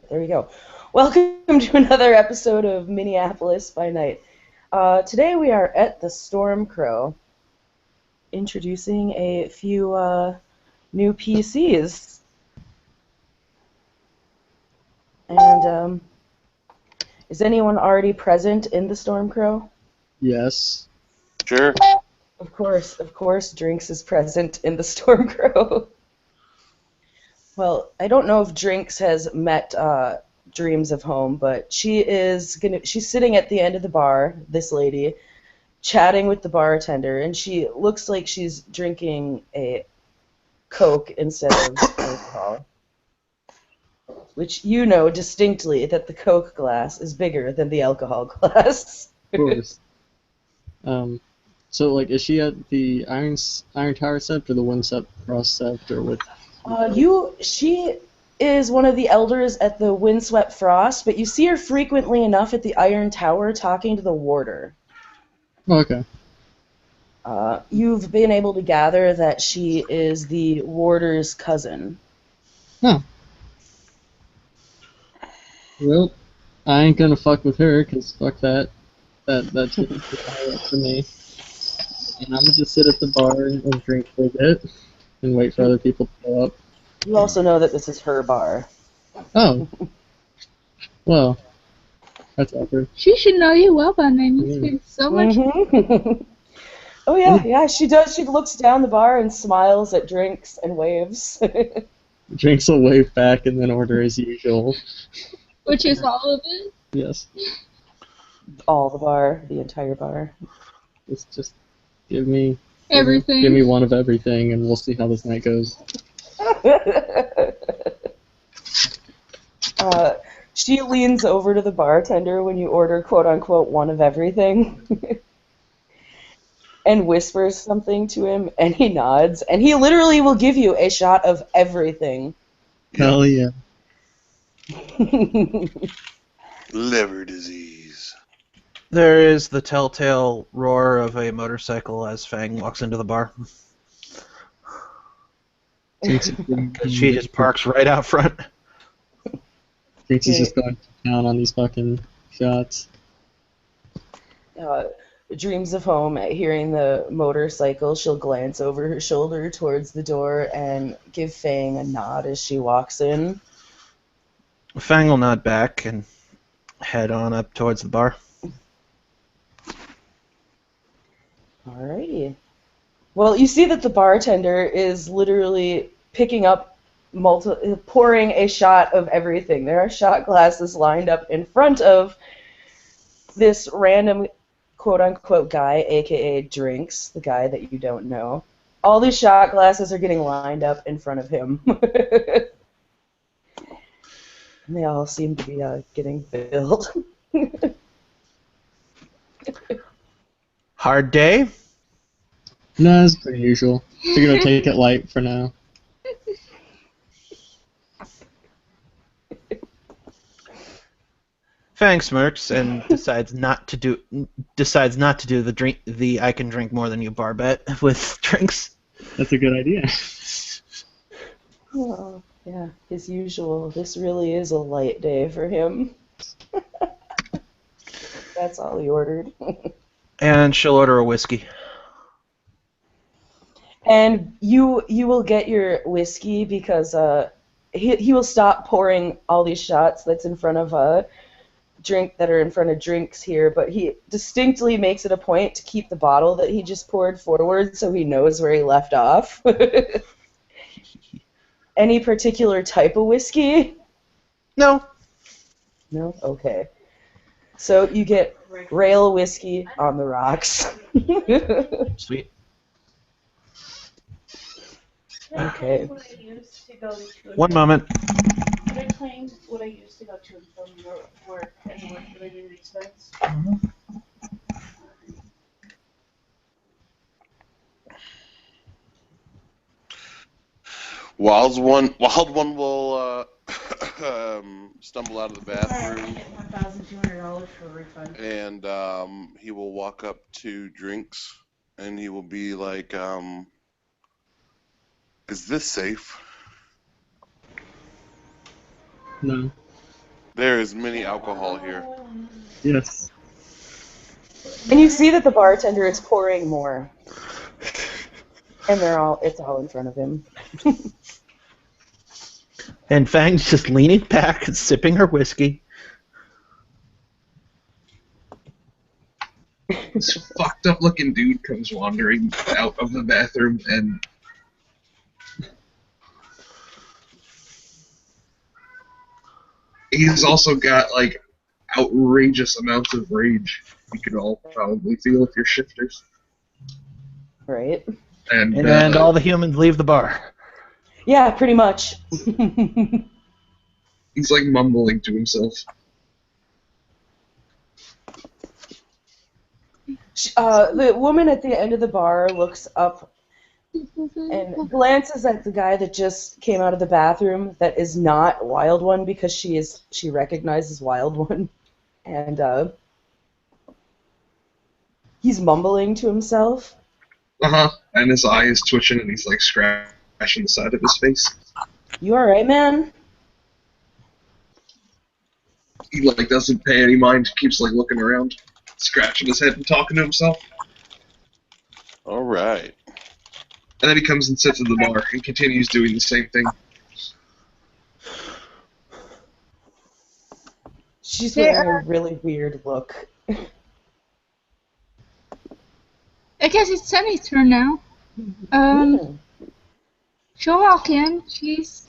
There we go. Welcome to another episode of Minneapolis by Night. Today we are at the Storm Crow, introducing a few new PCs. And is anyone already present in the Storm Crow? Yes. Sure. Of course, Drinks is present in the Storm Crow. Well, I don't know if Drinks has met Dreams of Home, but she's sitting at the end of the bar, this lady, chatting with the bartender, and she looks like she's drinking a Coke instead of alcohol. Which you know distinctly that the Coke glass is bigger than the alcohol glass. Of course. So is she at the Iron Tower Sept or the Windswept Cross Sept or what? She is one of the elders at the Windswept Frost, but you see her frequently enough at the Iron Tower talking to the warder. Oh, okay. You've been able to gather that she is the warder's cousin. Huh. Well, I ain't gonna fuck with her, cause fuck that. That's high up for me. And I'm gonna just sit at the bar and drink for a bit and wait for other people to show up. You also know that this is her bar. Oh. Well, that's awkward. She should know you well by now. You spend so much. Mm-hmm. Oh yeah, she does. She looks down the bar and smiles at Drinks and waves. Drinks will wave back and then order as usual. Which is all of it? Yes. All the bar, the entire bar. It's just give me Everything. Give me one of everything, and we'll see how this night goes. She leans over to the bartender when you order quote-unquote one of everything and whispers something to him, and he nods, and he literally will give you a shot of everything. Hell yeah. Liver disease. There is the telltale roar of a motorcycle as Fang walks into the bar. She just parks right out front. Thinks he's just going to town on these fucking shots. Dreams of Home, at hearing the motorcycle, she'll glance over her shoulder towards the door and give Fang a nod as she walks in. Fang will nod back and head on up towards the bar. Alrighty. Well, you see that the bartender is literally picking up, pouring a shot of everything. There are shot glasses lined up in front of this random quote-unquote guy, aka Drinks, the guy that you don't know. All these shot glasses are getting lined up in front of him. And they all seem to be getting filled. Hard day? No, it's pretty usual. We're gonna take it light for now. Fang smirks and decides not to do the I can drink more than you bar bet with Drinks. That's a good idea. Oh, yeah, his usual. This really is a light day for him. That's all he ordered. And she'll order a whiskey. And you will get your whiskey because he will stop pouring all these shots that's in front of Drinks here, but he distinctly makes it a point to keep the bottle that he just poured forward so he knows where he left off. Any particular type of whiskey? No. No? Okay. So you get rail whiskey on the rocks. Sweet. Okay. One moment. Did I claim what I used to go to and film your work and the work-related expense? Wild one will stumble out of the bathroom, $1,200 for a refund. and he will walk up to Drinks, and he will be like, "Is this safe?" No. There is many alcohol here. Yes. And you see that the bartender is pouring more. And it's all in front of him. And Fang's just leaning back and sipping her whiskey. This fucked up looking dude comes wandering out of the bathroom and he's also got like outrageous amounts of rage. You can all probably feel if you're shifters. Right? And all the humans leave the bar. Yeah, pretty much. He's like mumbling to himself. The woman at the end of the bar looks up and glances at the guy that just came out of the bathroom that is not Wild One because she recognizes Wild One. And he's mumbling to himself. And his eye is twitching and he's like scratching the side of his face. You alright, man? He like doesn't pay any mind, keeps like looking around, scratching his head and talking to himself. All right. And then he comes and sits at the bar and continues doing the same thing. She's wearing a really weird look. I guess it's Sunny's turn now. She'll walk in. She's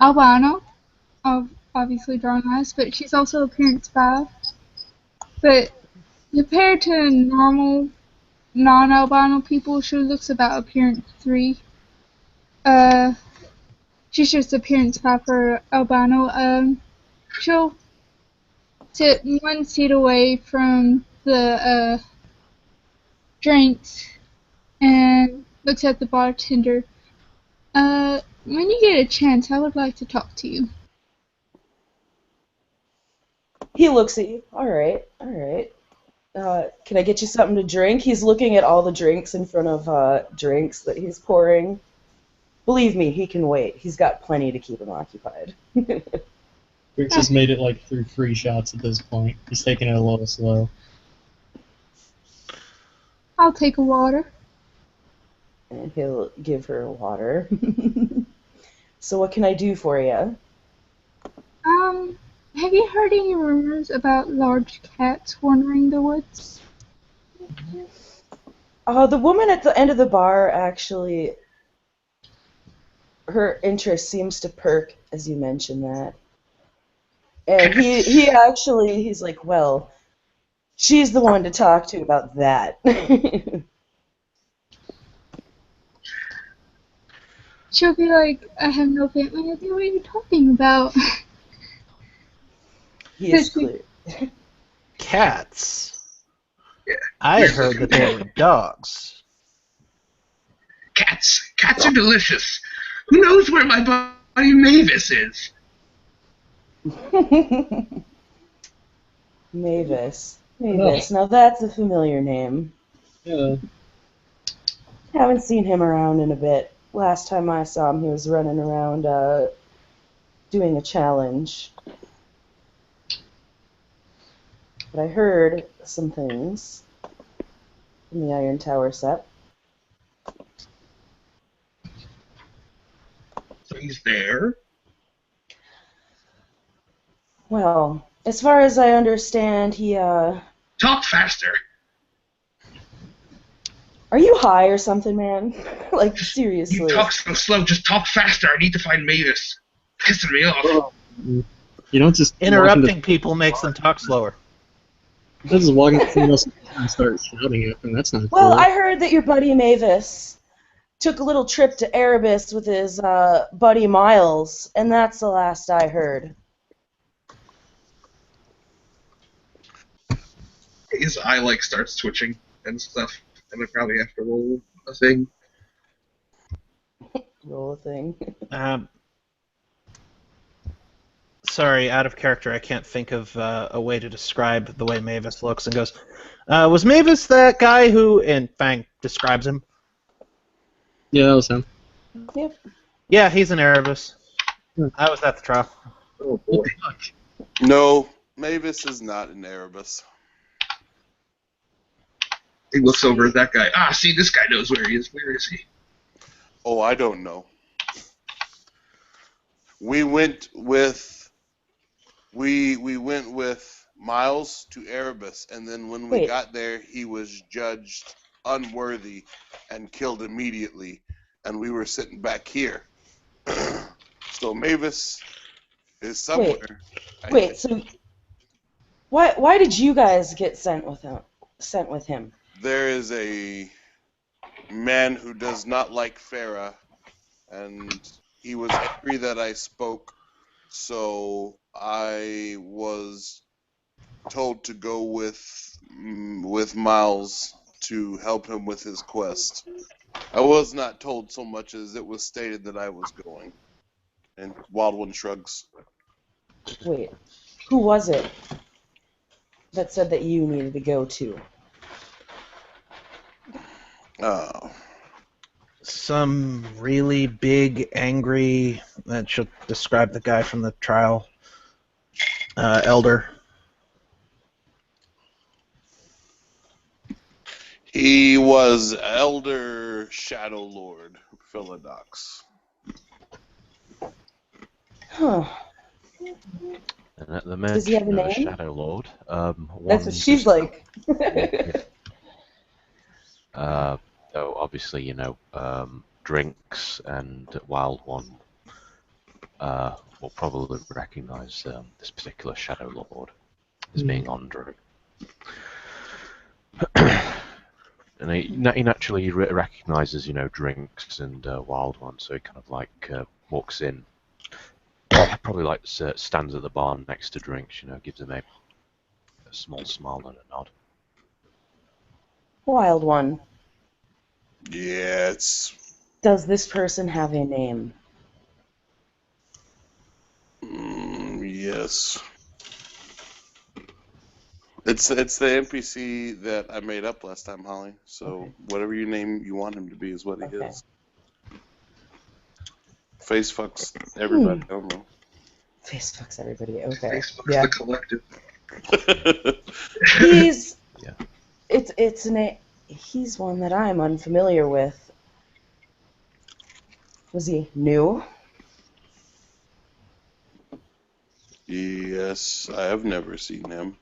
albino, obviously drawn eyes, but she's also appearance 5. But compared to normal non-albino people, she looks about appearance 3. She's just appearance 5 for albino. She'll sit 1 seat away from the drinks and looks at the bartender. When you get a chance, I would like to talk to you. He looks at you. Alright. Can I get you something to drink? He's looking at all the drinks in front of drinks that he's pouring. Believe me, he can wait. He's got plenty to keep him occupied. Rick's has made it like through 3 shots at this point. He's taking it a little slow. I'll take a water. And he'll give her water. So what can I do for you? Have you heard any rumors about large cats wandering the woods? The woman at the end of the bar actually, her interest seems to perk as you mention that. And he's like, well, she's the one to talk to about that. She'll be like, I have no family idea what you're talking about. He is clear. Cats? Yeah. I heard that they were dogs. Cats are delicious. Who knows where my buddy Mavis is? Mavis. Now that's a familiar name. Yeah. Haven't seen him around in a bit. Last time I saw him, he was running around doing a challenge. But I heard some things from the Iron Tower set. So he's there? Well, as far as I understand, he, Talk faster. Are you high or something, man? Like, seriously. You talk so slow, just talk faster. I need to find Mavis. Pissing me off. You don't just Interrupting people makes them talk slower. This is walking to someone else and start shouting at them. That's not Well, cool. I heard that your buddy Mavis took a little trip to Erebus with his buddy Miles, and that's the last I heard. His eye, like, starts twitching and stuff. And I probably have to roll a thing. Roll a thing. Sorry, out of character, I can't think of a way to describe the way Mavis looks, and goes, was Mavis that guy who, and Fang describes him? Yeah, that was him. Yep. Yeah, he's an Erebus. I was at the trial. Oh boy. No, Mavis is not in Erebus. He looks over at that guy. Ah, see, this guy knows where he is. Where is he? Oh, I don't know. We went with Miles to Erebus, and then when we Wait. got there, he was judged unworthy and killed immediately, and we were sitting back here. So Mavis is somewhere. Wait, so why did you guys get sent with him? There is a man who does not like Fera, and he was angry that I spoke, so I was told to go with Miles to help him with his quest. I was not told so much as it was stated that I was going. And Wild One shrugs. Wait, who was it that said that you needed to go to? Some really big, angry. That should describe the guy from the trial. Elder. He was Elder Shadow Lord Philodox. Huh. And at the Does he have a mention of name? Shadow Lord, That's what she's like. Though obviously, Drinks and Wild One will probably recognise this particular Shadow Lord as being Andrei. And he naturally recognises, Drinks and Wild One, so he kind of like walks in. Probably like stands at the bar next to Drinks, gives him a small smile and a nod. Wild One. Yes. Does this person have a name? Yes. It's the NPC that I made up last time, Holly. So Okay. whatever you name you want him to be is what he Okay. is. Face fucks everybody. I don't know. Face fucks everybody. Okay. Facebook's Yeah. the collective. He's. Yeah. It's an. He's one that I'm unfamiliar with. Was he new? Yes, I have never seen him.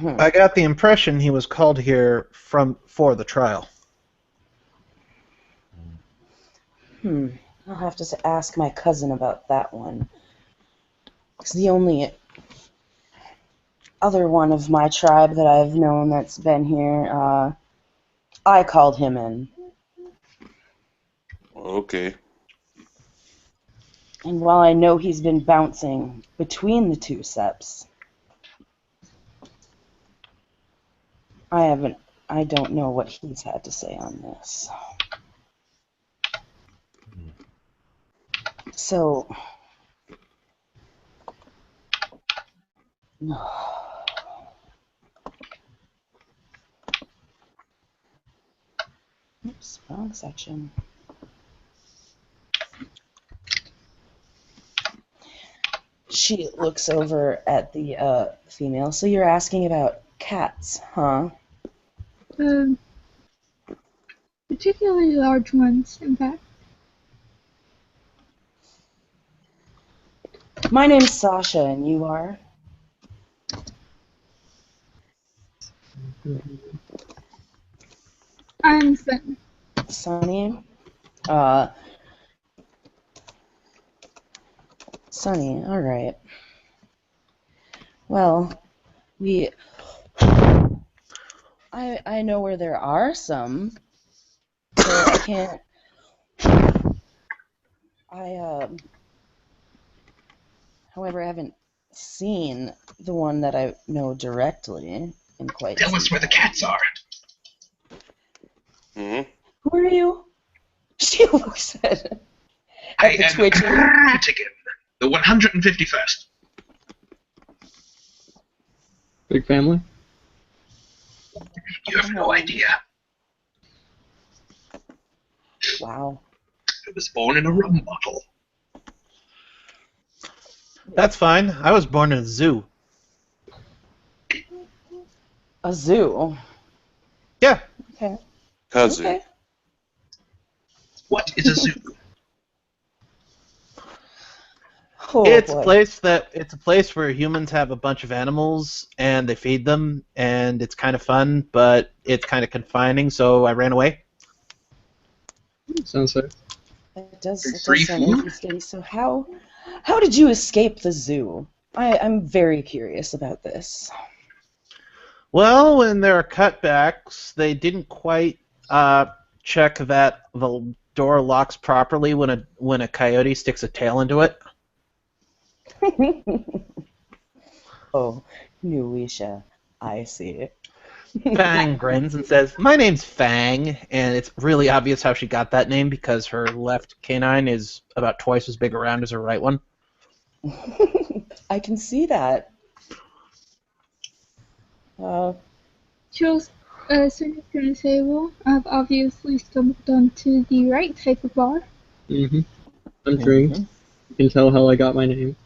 I got the impression he was called here for the trial. I'll have to ask my cousin about that one. It's the only other one of my tribe that I've known that's been here. I called him in. Okay. And while I know he's been bouncing between the two seps, I don't know what he's had to say on this. So, oops, wrong section. She looks over at the female. So you're asking about cats, huh? Particularly large ones, in fact. My name's Sasha, and you are? I'm Sun. Sunny? Sunny, alright. Well, I know where there are some, so I can't, however, I haven't seen the one that I know directly in quite Tell some us where the time. cats are. Mm-hmm. Who are you? She looks at I the am twitching. Ratkin, the 151st. Big family? You have no idea. Wow. I was born in a rum bottle. That's fine. I was born in a zoo. A zoo. Yeah. Okay. Kazoo. Okay. What is a zoo? Oh It's boy. a place where humans have a bunch of animals and they feed them, and it's kind of fun, but it's kind of confining, so I ran away. Sounds fair. It does Free sound food? interesting. So how did you escape the zoo? I'm very curious about this. Well, when there are cutbacks, they didn't quite check that the door locks properly when a coyote sticks a tail into it. Oh, Nuwisha. I see. Fang grins and says, "My name's Fang," and it's really obvious how she got that name because her left canine is about twice as big around as her right one. I can see that. Jules, so you're gonna say, well, I've obviously stumbled onto the right type of bar. Mm-hmm. I'm drinks. You can tell how I got my name.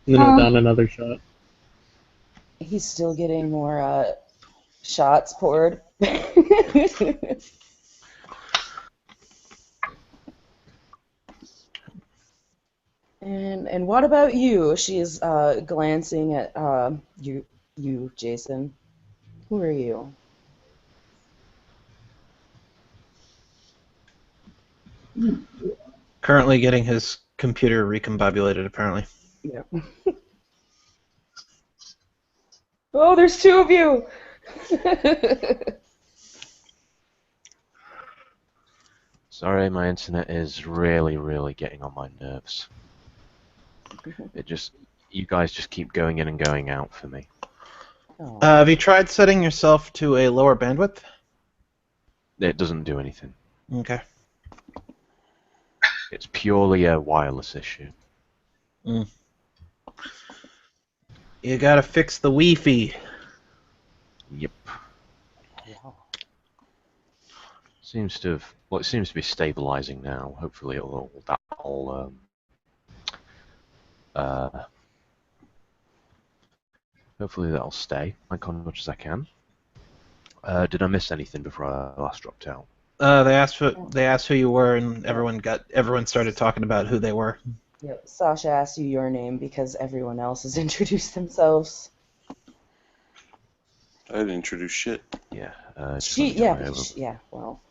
And then I'll down another shot. He's still getting more shots poured. And what about you? She's glancing at you, Jason. Who are you? Currently getting his computer recombobulated, apparently. Yeah. Oh, there's two of you. Sorry, my internet is really, really getting on my nerves. You guys just keep going in and going out for me. Oh. Have you tried setting yourself to a lower bandwidth? It doesn't do anything. Okay. It's purely a wireless issue. You gotta fix the Wi-Fi. Yep. Yeah. It seems to be stabilizing now. Hopefully that'll stay like on much as I can. Did I miss anything before I last dropped out? They asked who you were, and everyone started talking about who they were. Yep. Sasha asked you your name because everyone else has introduced themselves. I didn't introduce shit. Yeah. Well.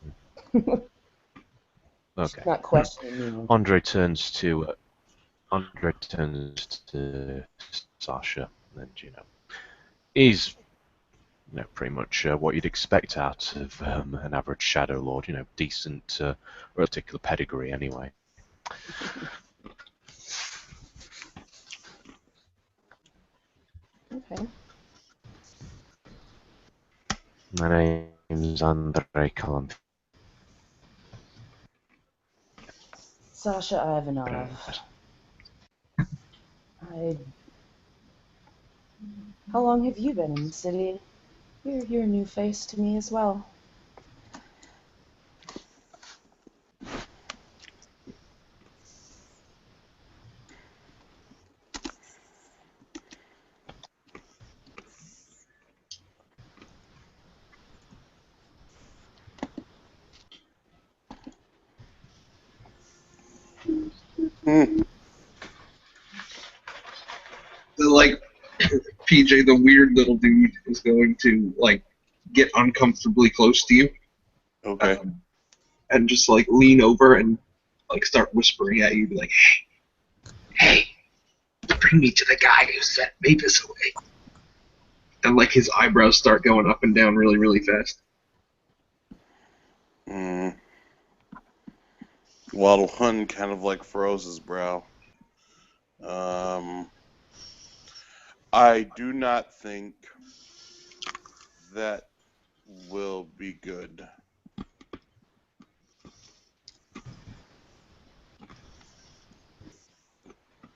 Okay. Not questioning you. Andrei turns to Sasha, and he's pretty much what you'd expect out of an average Shadow Lord. Decent, particular pedigree anyway. Okay. My name's Andrei Kalanth. Sasha Ivanov. How long have you been in the city? You're a new face to me as well. Like, PJ, the weird little dude, is going to, get uncomfortably close to you. Okay. And just, lean over and, start whispering at you, be like, hey, bring me to the guy who sent Mavis away. And, his eyebrows start going up and down really, really fast. Waddle Hun kind of furrows his brow. I do not think that will be good.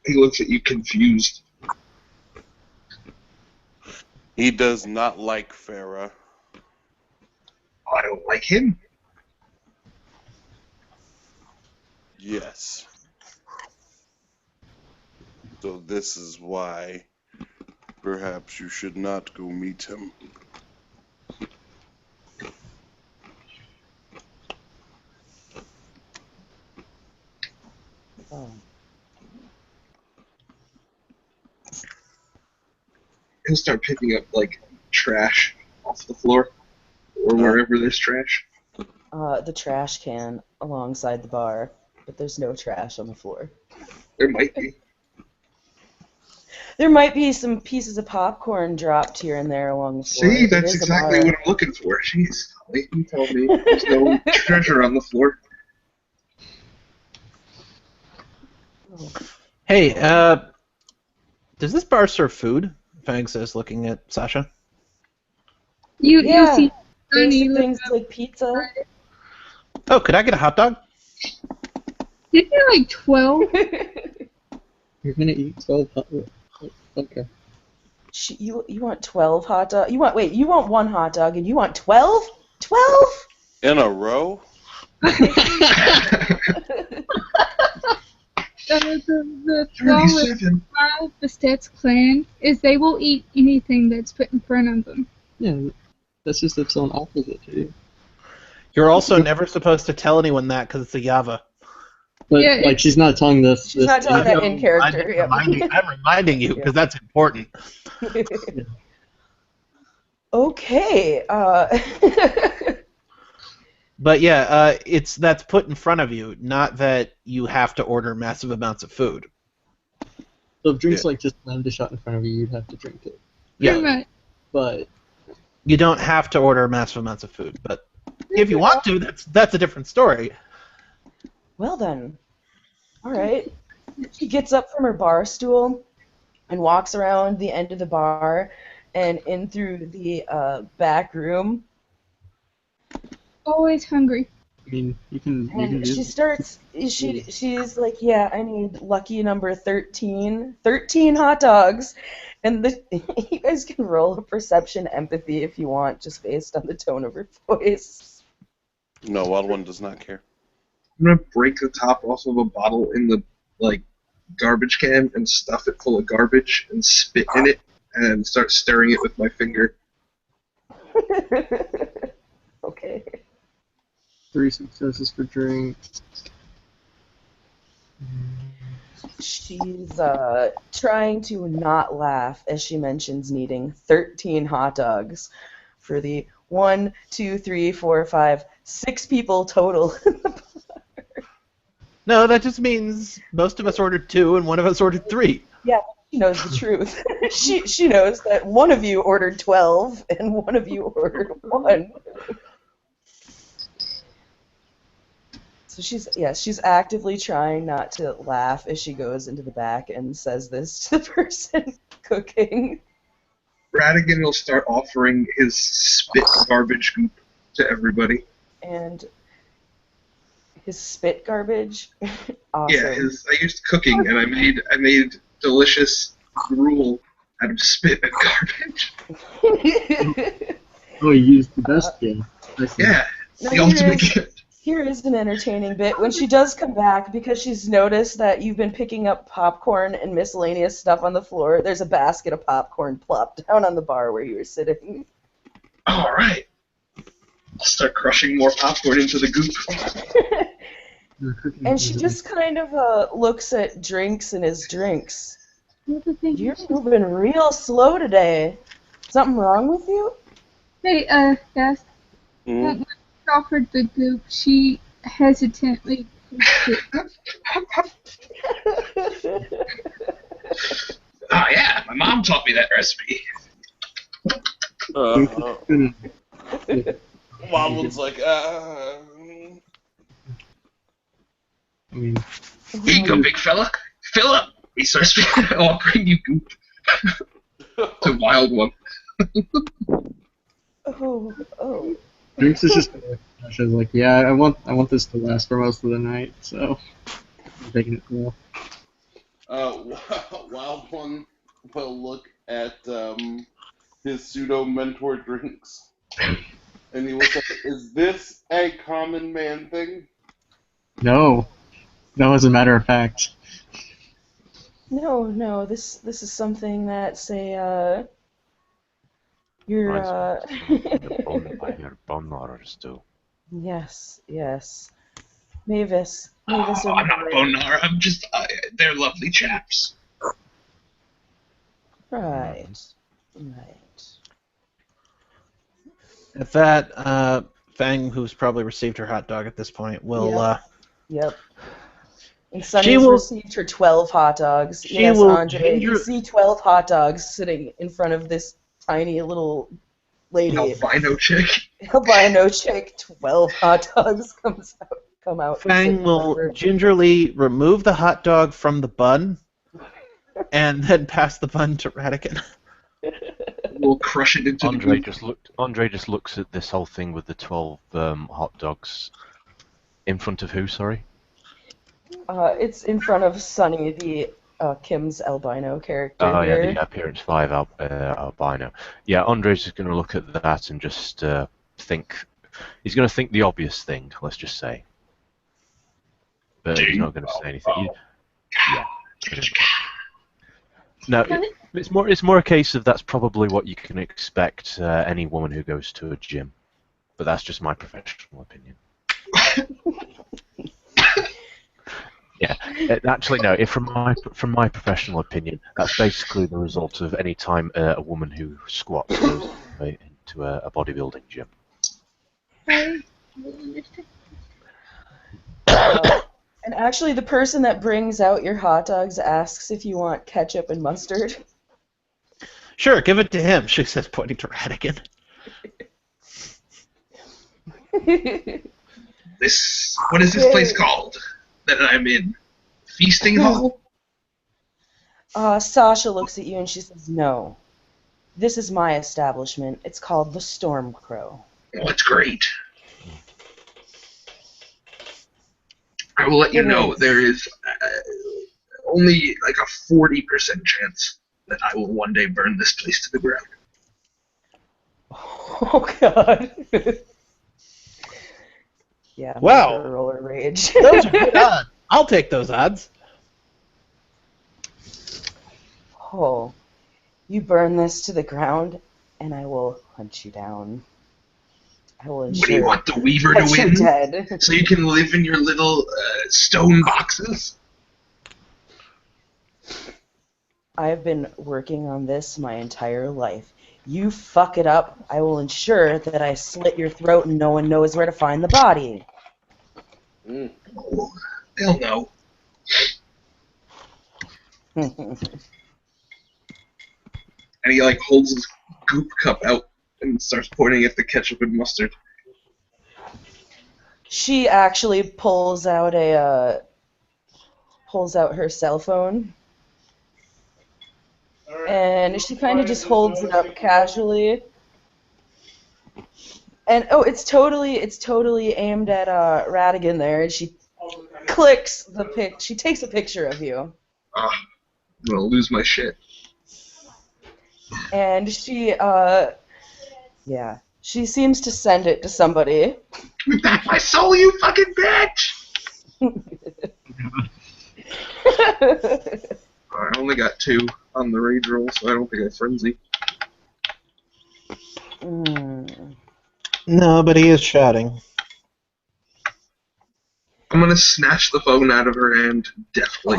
He looks at you confused. He does not like Fera. I don't like him. Yes. So this is why perhaps you should not go meet him. Oh. He'll start picking up like trash off the floor or wherever there's trash. The trash can alongside the bar, but there's no trash on the floor. There might be. There might be some pieces of popcorn dropped here and there along the floor. See, It that's is a exactly bar. what I'm looking for. Jeez, Holly, you tell me there's no treasure on the floor. Oh. Hey, does this bar serve food? Fang says, looking at Sasha. You'll Yeah, see Tony basic look things up. like pizza. Oh, could I get a hot dog? Didn't you like 12? You're gonna eat 12 hot. Okay. You want 12 hot dogs? You want one hot dog and you want 12? 12? In a row? The problem with 37. the Stats clan is they will eat anything that's put in front of them. Yeah, that's just if someone offers it to you. You're also never supposed to tell anyone that because it's a Yava. But Yeah, like, she's not telling this. She's not telling that in character. I'm reminding you because that's important. Okay. But yeah, that's put in front of you, not that you have to order massive amounts of food. So if drinks like just landed a shot in front of you, you'd have to drink it. Yeah. Pretty much. But You don't have to order massive amounts of food, but if you want to, that's a different story. Well then. All right. She gets up from her bar stool and walks around the end of the bar and in through the back room. Always hungry. I mean, you can And do she starts. She's like, yeah, I need lucky number 13. 13 hot dogs. And you guys can roll a perception empathy if you want, just based on the tone of her voice. No, Wild One does not care. I'm gonna break the top off of a bottle in the garbage can and stuff it full of garbage and spit in it and start stirring it with my finger. Okay. 3 successes for drink. She's trying to not laugh as she mentions needing 13 hot dogs for the 1, 2, 3, 4, 5, 6 people total. No, that just means most of us ordered 2 and one of us ordered 3. Yeah, she knows the truth. She knows that one of you ordered 12 and one of you ordered 1. So she's actively trying not to laugh as she goes into the back and says this to the person cooking. Ratkin will start offering his spit garbage goop to everybody. And his spit garbage. Awesome. Yeah, I used cooking and I made delicious gruel out of spit and garbage. Oh, you used the best game. Yeah, Now, the ultimate gift. Here is an entertaining bit. When she does come back, because she's noticed that you've been picking up popcorn and miscellaneous stuff on the floor, there's a basket of popcorn plopped down on the bar where you were sitting. All right. I'll start crushing more popcorn into the goop. And she just kind of looks at Drinks and his drinks. You're moving real slow today. Something wrong with you? Hey, yes. When she offered the goop, she hesitantly pushed it. Oh yeah, my mom taught me that recipe. Wild One's like, I mean, Here you go, big fella. Fill up. He starts offering you goop. To Wild One. Oh. drinks is just she's like, yeah, I want this to last for most of the night, so I'm taking it cool. Wild One will look at his pseudo mentor Drinks, and he will say, "Is this a common man thing?" No, as a matter of fact. No. This is something that you're Reminds me of something the bone martyrs do. Yes. Mavis Oh, or I'm not Murray. Bonar. I'm just. They're lovely chaps. Right. At that, Fang, who's probably received her hot dog at this point, will. Yep. And She Sunny's will. received her 12 hot dogs. She Yes, will Andrei, you see 12 hot dogs sitting in front of this tiny little lady. Albino chick. Albino chick, 12 hot dogs come out. Fang will gingerly remove the hot dog from the bun, and then pass the bun to Ratkin. We'll crush it into Andrei the Andrei just looks at this whole thing with the 12 hot dogs. In front of who? Sorry. It's in front of Sunny, the Kim's albino character. Oh yeah, here. the appearance 5 albino. Yeah, Andrei's just going to look at that and just think. He's going to think the obvious thing. Let's just say. But he's not going to say anything. Yeah. No, it's more a case of that's probably what you can expect any woman who goes to a gym. But that's just my professional opinion. Yeah, actually no. From my professional opinion, that's basically the result of any time a woman who squats goes into a bodybuilding gym. And actually, the person that brings out your hot dogs asks if you want ketchup and mustard. Sure, give it to him, she says, pointing to Ratkin. What is this place called that I'm in? Feasting Hall? Sasha looks at you and she says, "No. This is my establishment. It's called the Storm Crow." Oh, it's great. I will let you know there is only like a 40% chance that I will one day burn this place to the ground. Oh, God. Yeah, wow. Roller rage. Those are good odds. I'll take those odds. Oh, you burn this to the ground, and I will hunt you down. I will ensure What do you want, the Weaver to you're win? dead. So you can live in your little stone boxes? I've been working on this my entire life. You fuck it up, I will ensure that I slit your throat and no one knows where to find the body. Oh, they'll know. And he like holds his goop cup out and starts pointing at the ketchup and mustard. She actually pulls out her cell phone. And she kind of just holds it up casually. And it's totally aimed at Ratkin there, and she clicks the pic. She takes a picture of you. I'm gonna lose my shit. And she she seems to send it to somebody. Give me back my soul, you fucking bitch! I only got 2 on the rage roll, so I don't think I frenzy. No, but he is shouting. I'm gonna snatch the phone out of her hand deftly.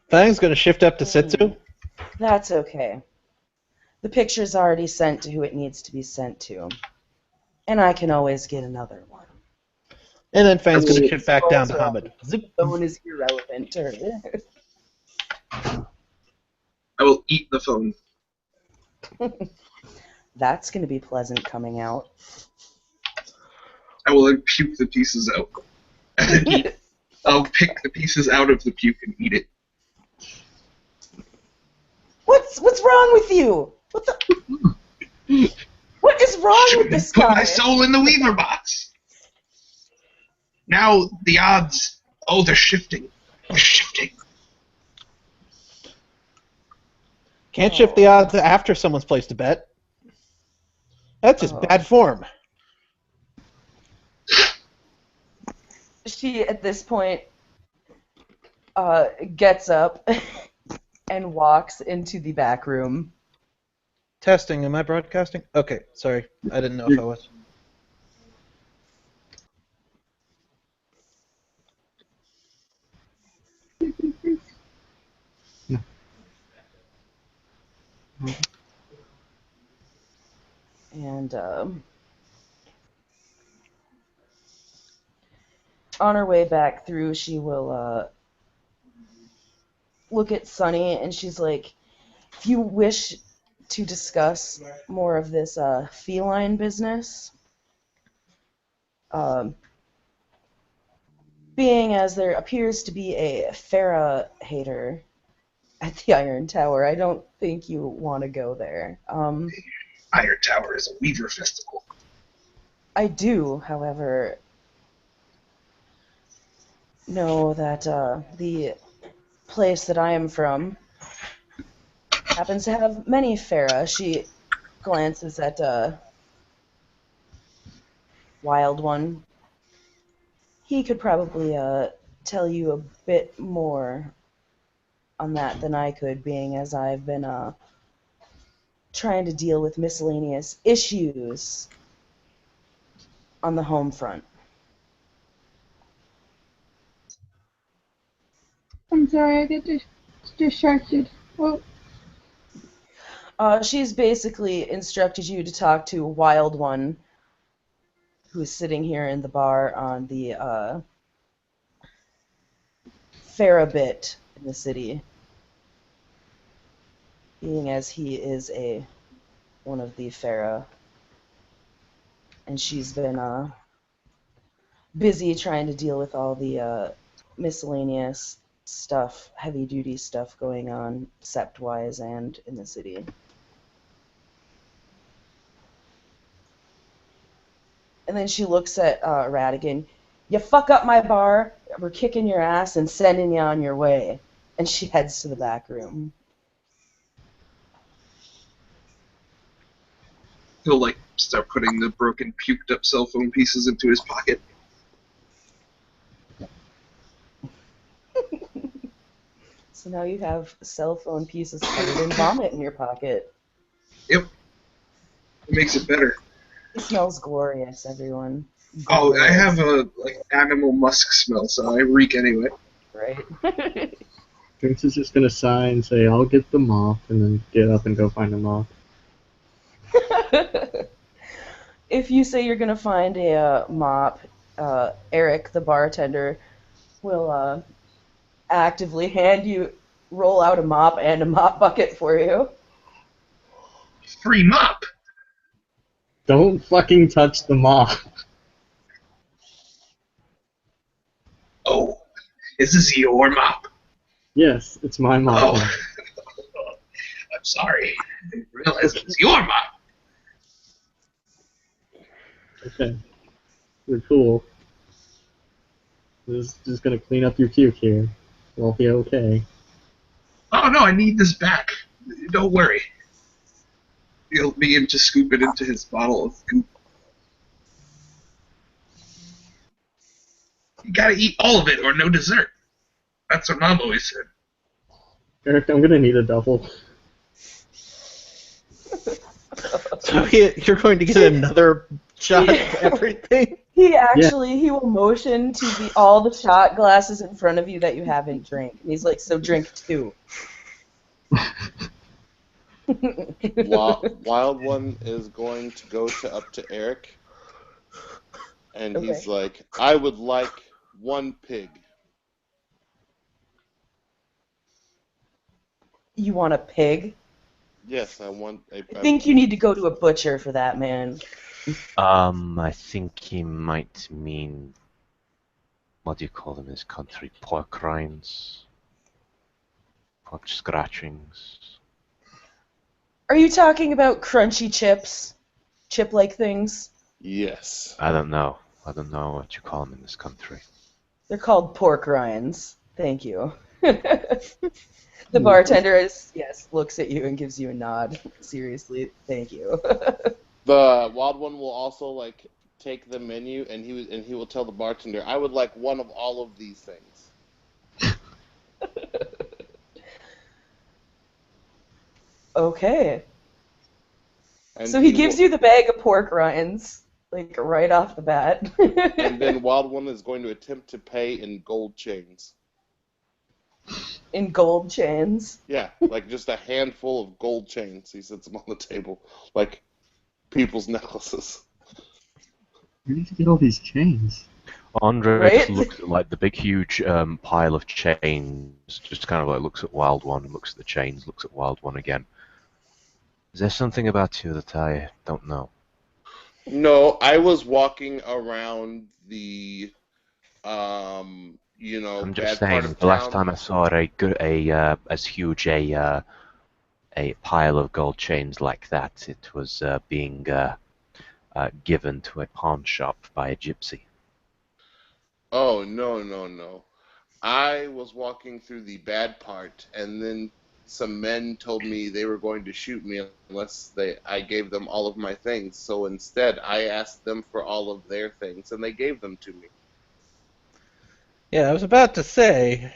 Fang's gonna shift up to Sitsu. That's okay. The picture's already sent to who it needs to be sent to. And I can always get another one. And then Fang's gonna shift back down to Hamid. The phone is irrelevant to her. I will eat the phone. That's going to be pleasant coming out. I will then puke the pieces out. And then eat. I'll pick the pieces out of the puke and eat it. What's wrong with you? What is wrong with this Put guy? my soul in the Weaver box. Now the odds. Oh, they're shifting. They're shifting. Can't shift the odds after someone's placed a bet. That's just bad form. She, at this point, gets up and walks into the back room. Testing, am I broadcasting? Okay, sorry. I didn't know if I was. And on her way back through, she will look at Sunny, and she's like, if you wish to discuss more of this feline business, being as there appears to be a Fera hater at the Iron Tower, I don't think you want to go there. Iron Tower is a Weaver festival. I do, however, know that the place that I am from happens to have many Fera. She glances at Wild One. He could probably tell you a bit more on that than I could, being as I've been trying to deal with miscellaneous issues on the home front. I'm sorry, I get distracted. Well, She's basically instructed you to talk to Wild One, who's sitting here in the bar on the Fera bit in the city, being as he is one of the Fera, and she's been busy trying to deal with all the miscellaneous stuff, heavy-duty stuff going on, sept-wise and in the city. And then she looks at Ratkin. You fuck up my bar, we're kicking your ass and sending you on your way. And she heads to the back room. He'll like start putting the broken, puked up cell phone pieces into his pocket. So now you have cell phone pieces covered in vomit in your pocket. Yep. It makes it better. It smells glorious, everyone. Oh, I have a animal musk smell, so I reek anyway. Right. Drinks is just gonna sigh and say, "I'll get the mop," and then get up and go find a mop. If you say you're gonna find a mop, Eric, the bartender, will actively roll out a mop and a mop bucket for you. Free mop! Don't fucking touch the mop. Oh, is this your mop? Yes, it's my mop. Oh. I'm sorry. I didn't realize it was your mop. Okay. You're cool. Just gonna clean up your puke here. We'll be okay. Oh no, I need this back. Don't worry. He'll begin to scoop it into his bottle of goop. You gotta eat all of it or no dessert. That's what Mom always said. Eric, I'm gonna need a double. So you're going to get another shot of everything? He will motion to all the shot glasses in front of you that you haven't drank. And he's like, so drink two. Wild One is going to go up to Eric, and he's like, I would like one pig. You want a pig? Yes, I want a I think you need to go to a butcher for that, man. I think he might mean, what do you call them in this country? Pork rinds? Pork scratchings? Are you talking about crunchy chips? Chip-like things? Yes. I don't know. I don't know what you call them in this country. They're called pork rinds. Thank you. The bartender looks at you and gives you a nod. Seriously, thank you. The Wild One will also take the menu, and he will tell the bartender, "I would like one of all of these things." Okay. And So he gives will, you the bag of pork rinds, like right off the bat. and then Wild One is going to attempt to pay in gold chains. In gold chains. Yeah, like just a handful of gold chains. He sets them on the table, like people's necklaces. Where did you get all these chains? Andrei just Right? looks at like the big huge pile of chains, just kind of like looks at Wild One, looks at the chains, looks at Wild One again. Is there something about you that I don't know? No, I was walking around the, I'm just bad part saying, of the last town. time I saw as huge a pile of gold chains like that, it was being given to a pawn shop by a gypsy. Oh, no, no, no. I was walking through the bad part, and then some men told me they were going to shoot me unless I gave them all of my things. So instead, I asked them for all of their things, and they gave them to me. Yeah, I was about to say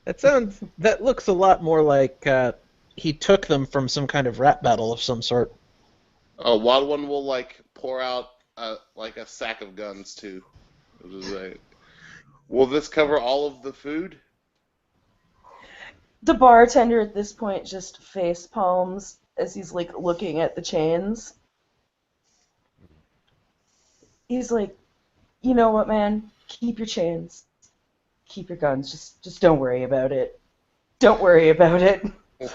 that looks a lot more like he took them from some kind of rap battle of some sort. Oh, Wild One will like pour out like a sack of guns too. It was like, will this cover all of the food? The bartender at this point just face palms as he's like looking at the chains. He's like, you know what, man? Keep your chains. Keep your guns. Just don't worry about it. Don't worry about it.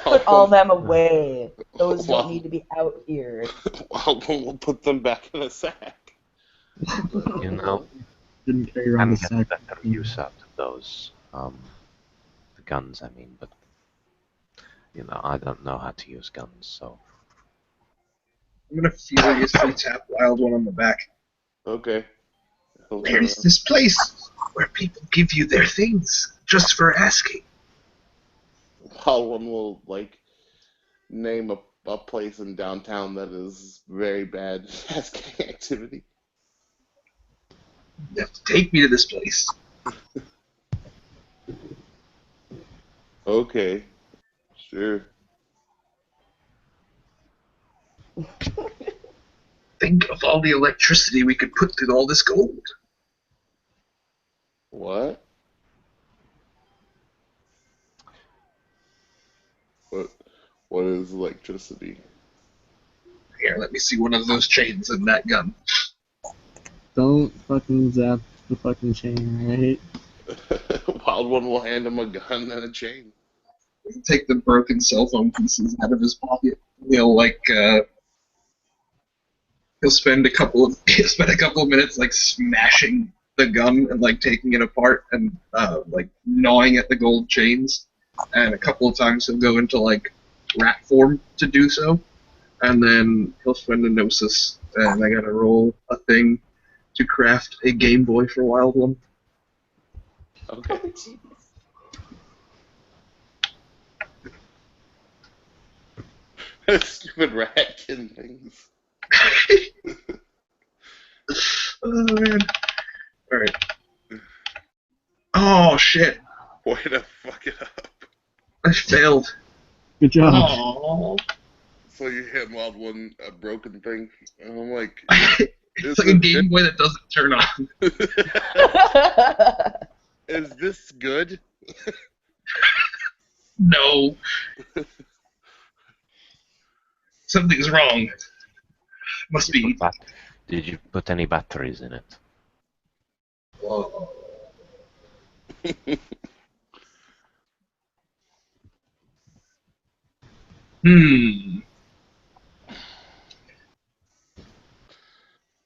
Put all them away. Those don't need to be out here. Wild One will put them back in a sack. You know, Didn't carry around can the get sack. better use out of those. The guns, I mean, but I don't know how to use guns, so. I'm gonna furiously tap Wild One on the back. Okay. He'll turn Where is this place where people give you their things just for asking? around. Wild One will like name a place in downtown that is very bad asking activity. You have to take me to this place. Okay. Sure. Think of all the electricity we could put through all this gold. What? What? What is electricity? Here, let me see one of those chains in that gun. Don't fucking zap the fucking chain, right? Wild One will hand him a gun and a chain. Take the broken cell phone pieces out of his pocket. He'll he'll spend a couple of minutes like smashing the gun and like taking it apart and like gnawing at the gold chains, and a couple of times he'll go into like rat form to do so, and then he'll spend a gnosis, and I gotta roll a thing to craft a Game Boy for Wild One. Okay. Oh, jeez. Stupid Ratkin things. Oh man! All right. Oh shit! Way to fuck it up. I failed. Good job. Oh. So you hand Wild One a broken thing, and I'm like, It's like a Game Boy that doesn't turn on. is this good? No. Something's wrong. Must be. Did you put any batteries in it? Whoa.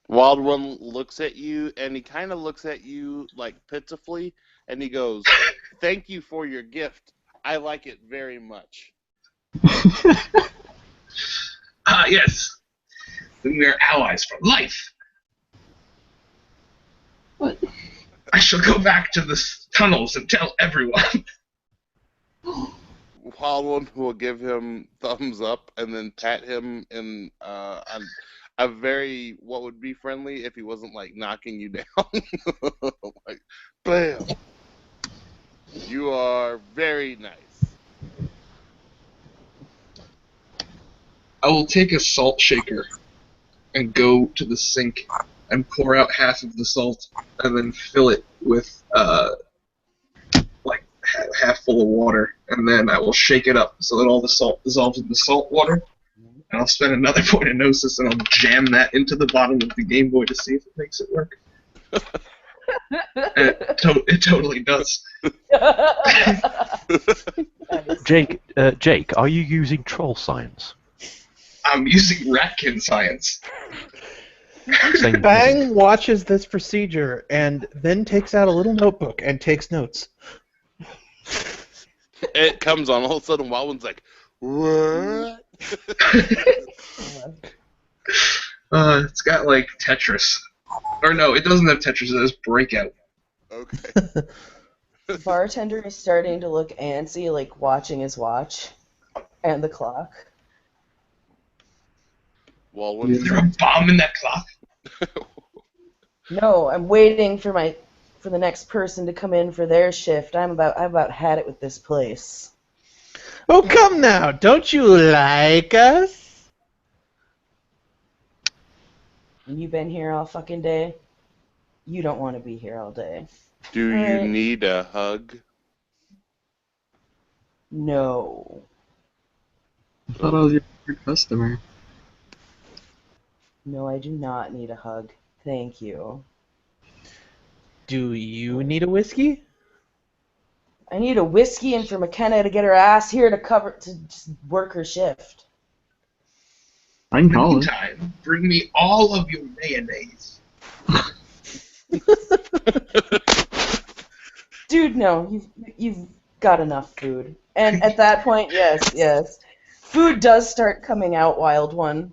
Wild One looks at you, and he kind of looks at you like pitifully, and he goes, "Thank you for your gift. I like it very much." Ah, yes. Then we are allies for life. What? I shall go back to the tunnels and tell everyone. Wild One will give him thumbs up and then pat him a very what would be friendly if he wasn't like knocking you down. Like, bam. You are very nice. I will take a salt shaker and go to the sink and pour out half of the salt and then fill it with like half full of water, and then I will shake it up so that all the salt dissolves in the salt water. And I'll spend another point of gnosis and I'll jam that into the bottom of the Game Boy to see if it makes it work. And it totally does. Jake, are you using troll science? I'm using Ratkin science. Same Bang watches this procedure and then takes out a little notebook and takes notes. It comes on, all of a sudden Wild One's like, what? It's got like Tetris. Or no, it doesn't have Tetris, it has Breakout. Okay. The bartender is starting to look antsy, like watching his watch and the clock. Wild Is One's there a bomb in that clock? No, I'm waiting for the next person to come in for their shift. I've about had it with this place. Oh, come now! Don't you like us? You've been here all fucking day. You don't want to be here all day. Do All you right. need a hug? No. I thought I was your customer. No, I do not need a hug. Thank you. Do you need a whiskey? I need a whiskey and for McKenna to get her ass here to just work her shift. I can call it. Meantime, bring me all of your mayonnaise. Dude, no, you've got enough food. And at that point, yes. Food does start coming out, Wild One.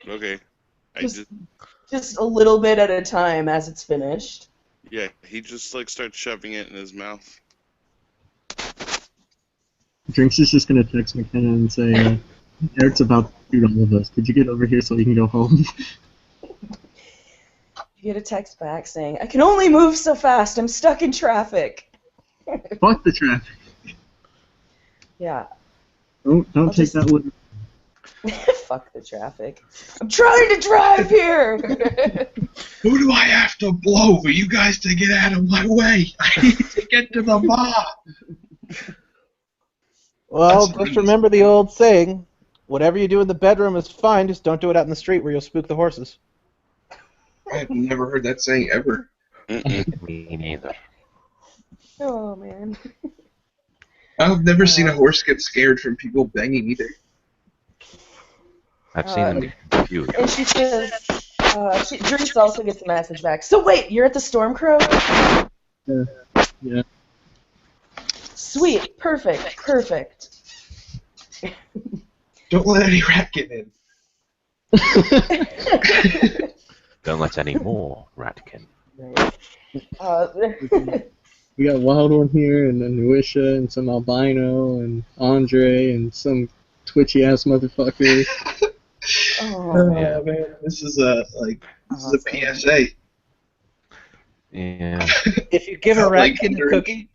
Okay. Just a little bit at a time as it's finished. Yeah, he just like starts shoving it in his mouth. Drinks is just gonna text McKenna and say, Eric's about to shoot all of us. Could you get over here so we can go home? You get a text back saying, I can only move so fast, I'm stuck in traffic. Fuck the traffic. Yeah. Don't take that with. Fuck the traffic. I'm trying to drive here! Who do I have to blow for you guys to get out of my way? I need to get to the bar. Well, That's just neat. remember the old saying, whatever you do in the bedroom is fine, just don't do it out in the street where you'll spook the horses. I've never heard that saying ever. Me neither. Oh, man. I've never seen a horse get scared from people banging either. I've seen them get confused. And she says, Dries also gets a message back. So wait, you're at the Stormcrow? Yeah. Sweet, perfect. Don't let any rat get in. Don't let any more Ratkin. We got Wild One here, and then Nuwisha, and some albino, and Andrei, and some twitchy ass motherfucker. Oh, Yeah. Man, this is a PSA. Yeah. If you give a Like Ratkin a under- cookie,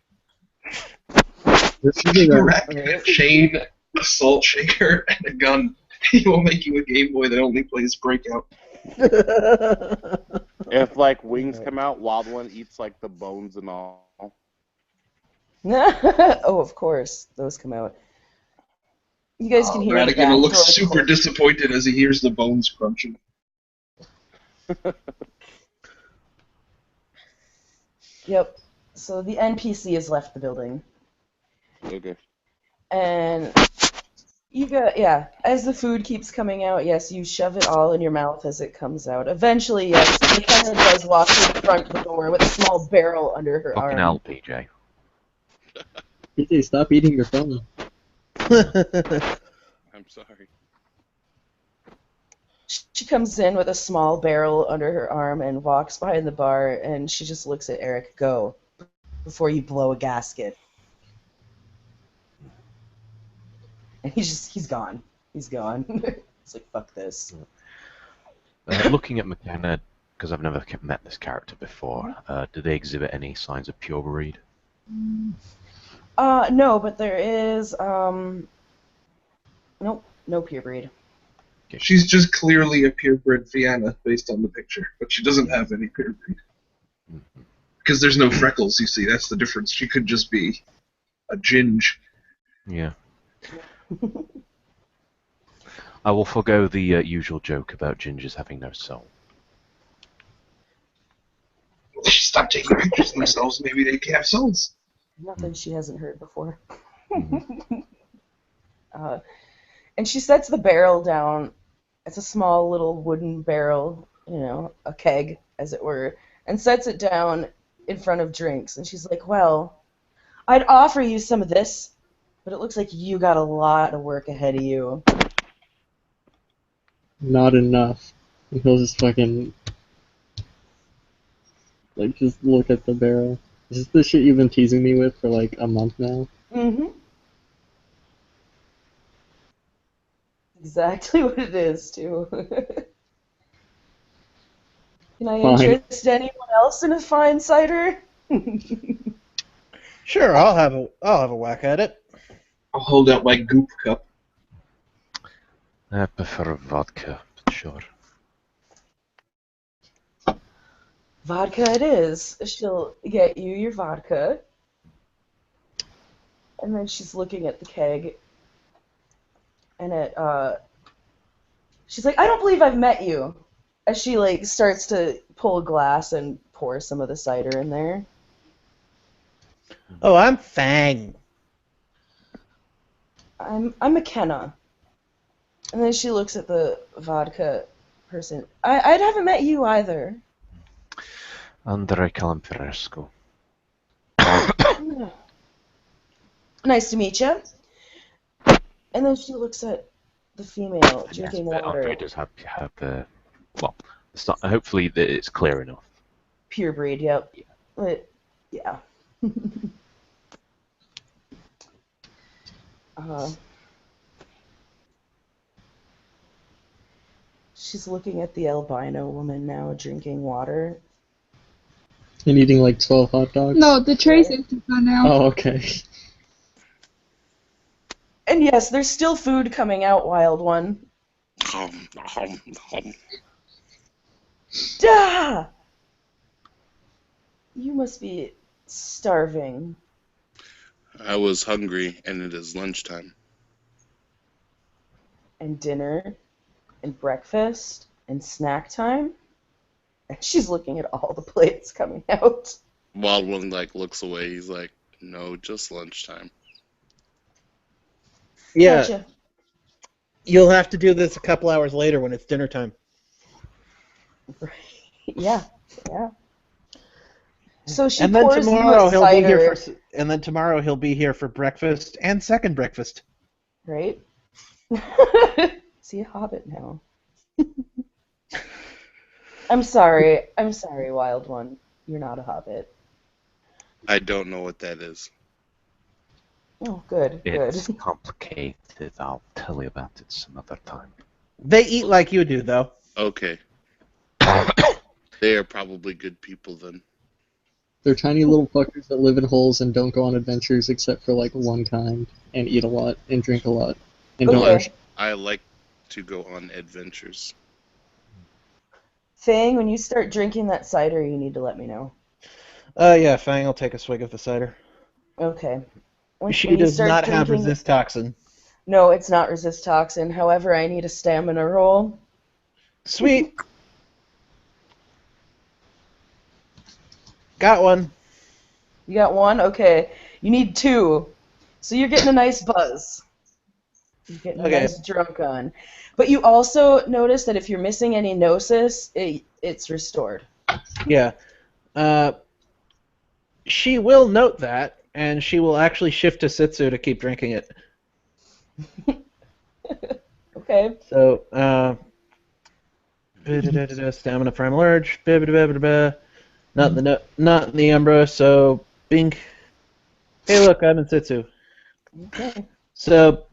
This is Give a a rat. rat a chain, a salt shaker, and a gun. He will make you a Game Boy that only plays Breakout. If like wings come out, Wild One eats like the bones and all. oh, of course, those come out. You guys can hear the Ratkin will look back door super close. disappointed as he hears the bones crunching. Yep. So the NPC has left the building. Okay. And as the food keeps coming out, yes, you shove it all in your mouth as it comes out. Eventually, yes, McKenna does walk to the front door with a small barrel under her Fucking arm. hell, PJ. PJ, stop eating your phone. I'm sorry. She comes in with a small barrel under her arm and walks behind the bar, and she just looks at Eric. Go, before you blow a gasket. And he's gone. He's gone. It's like, fuck this. Looking at McKenna, because I've never met this character before, do they exhibit any signs of pure breed? No, but there is, nope, no pure breed. She's just clearly a purebred Vienna based on the picture, but she doesn't have any purebred. Because there's no freckles, you see, that's the difference. She could just be a ginge. Yeah. I will forgo the usual joke about gingers having no soul. They should stop taking pictures of themselves, maybe they can have souls. Nothing she hasn't heard before. Mhm. And she sets the barrel down. It's a small little wooden barrel, you know, a keg, as it were, and sets it down in front of drinks. And she's like, well, I'd offer you some of this, but it looks like you got a lot of work ahead of you. Not enough. And he'll just fucking, like, just look at the barrel. Is this the shit you've been teasing me with for like a month now? Mm-hmm. Exactly what it is, too. Can I Fine. interest anyone else in a fine cider? Sure, I'll have a whack at it. I'll hold out my goop cup. I prefer vodka, but sure. Vodka it is. She'll get you your vodka. And then she's looking at the keg. And she's like, I don't believe I've met you. As she, like, starts to pull a glass and pour some of the cider in there. Oh, I'm Fang. I'm McKenna. And then she looks at the vodka person. I haven't met you either. Andrei Calamperesco. Nice to meet you. And then she looks at the female drinking Yes, but water. Andrei does have well, it's not, hopefully it's clear enough. Pure breed, yep. But, yeah. She's looking at the albino woman now drinking water. And eating like 12 hot dogs? No, the tray's empty by now. Oh, okay. And yes, there's still food coming out, Wild One. Duh! You must be starving. I was hungry, and it is lunchtime. And dinner, and breakfast, and snack time. And she's looking at all the plates coming out. Wild One looks away. He's like, "No, just lunchtime." Yeah, Gotcha. you'll have to do this a couple hours later when it's dinner time. Yeah. So she And then pours you tomorrow a he'll be here cider, and then tomorrow he'll be here for breakfast and second breakfast. right? See a hobbit now. I'm sorry, Wild One. You're not a hobbit. I don't know what that is. Oh, good. It's complicated. I'll tell you about it some other time. They eat like you do, though. Okay. They are probably good people then. They're tiny little fuckers that live in holes and don't go on adventures except for like one kind, and eat a lot and drink a lot and don't Okay. rush. I like to go on adventures. Fang, when you start drinking that cider, you need to let me know. Yeah, Fang will take a swig of the cider. Okay. She When you does start not have drinking- resist toxin. No, it's not resist toxin. However, I need a stamina roll. Sweet. Got one. You got one? Okay. You need 2. So you're getting a nice buzz. You're getting a Okay. nice drunk on. But you also notice that if you're missing any gnosis, it's restored. Yeah. She will note that, and she will actually shift to Sitsu to keep drinking it. Okay. So, stamina primal urge, not in the Umbra, so bink. Hey, look, I'm in Sitsu. Okay. So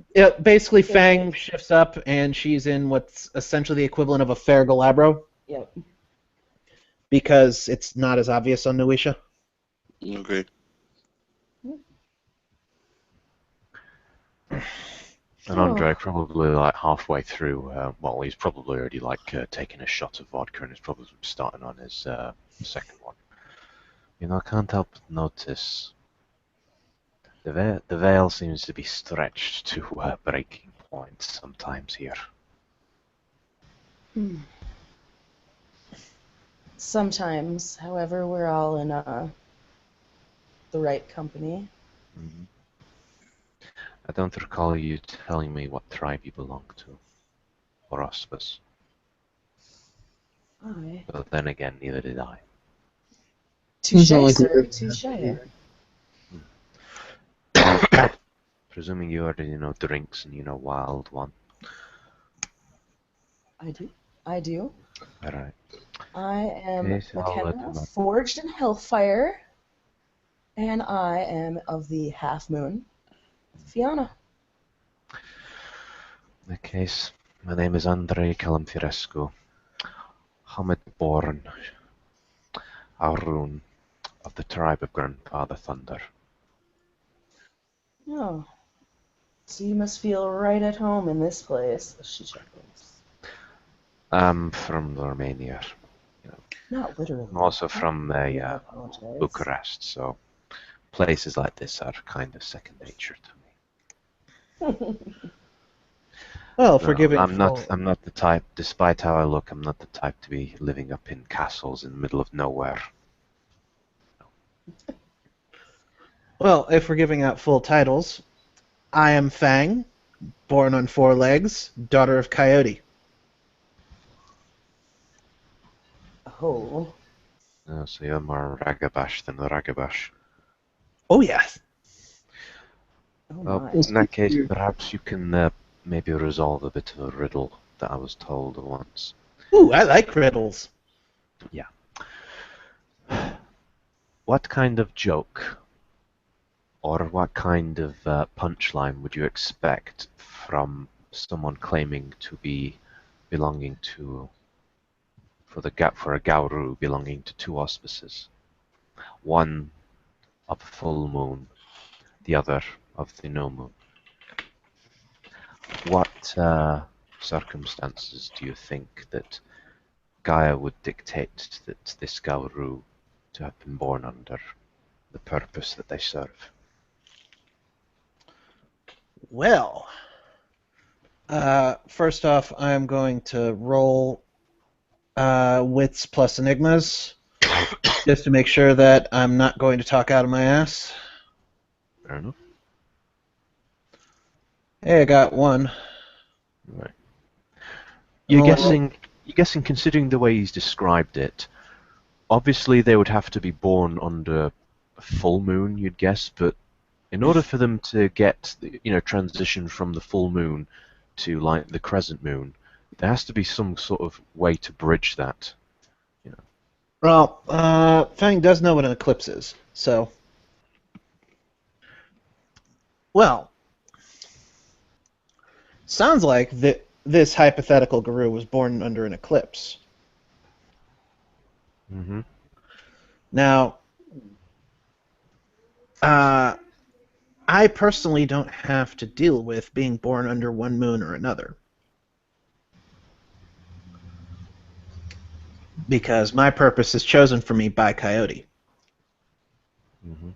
Basically, Fang shifts up, and she's in what's essentially the equivalent of a fair Galabro, Yep. because it's not as obvious on Nuwisha. Okay. And Andrei probably like halfway through. Well, he's probably already like taken a shot of vodka and is probably starting on his second one. You know, I can't help but notice the veil seems to be stretched to breaking point sometimes here. Sometimes, however, we're all in the right company. Mm-hmm. I don't recall you telling me what tribe you belong to, or auspice. Aye. But then again, neither did I. Touche, It's not like sir. we're- Touche. Presuming you already know drinks and you know wild one. I do. I do. Alright. I am Okay, so I'll let McKenna, him up. forged in Hellfire, and I am of the Half Moon, Fiona. In that case, my name is Andrei Kalamfirescu, Hamid born Arun of the tribe of Grandfather Thunder. Oh, so you must feel right at home in this place. She chuckles. I'm from Romania. Not literally. I'm also from I apologize. Bucharest, so places like this are kind of second nature to me. Well, No, forgiving I'm not. full. I'm not the type. Despite how I look, I'm not the type to be living up in castles in the middle of nowhere. Well, if we're giving out full titles, I am Fang, born on 4 legs, daughter of Coyote. Oh. So you're more Ragabash than the Ragabash. Oh, yes. Oh Well, my. in that case, perhaps you can maybe resolve a bit of a riddle that I was told once. Ooh, I like riddles. Yeah. What kind of joke or what kind of punchline would you expect from someone claiming to be belonging to for a Gauru belonging to 2 auspices? One of full moon, the other of the no moon. What circumstances do you think that Gaia would dictate that this Gauru to have been born under, the purpose that they serve? Well, first off, I'm going to roll wits plus enigmas, just to make sure that I'm not going to talk out of my ass. Fair enough. Hey, I got 1. Right. You're Oh, guessing, considering the way he's described it, obviously they would have to be born under a full moon, you'd guess, but in order for them to get, transition from the full moon to like the crescent moon, there has to be some sort of way to bridge that. Well, Fang does know what an eclipse is, so. Well, sounds like this hypothetical guru was born under an eclipse. Mm-hmm. Now, I personally don't have to deal with being born under one moon or another, because my purpose is chosen for me by Coyote. Mm-hmm.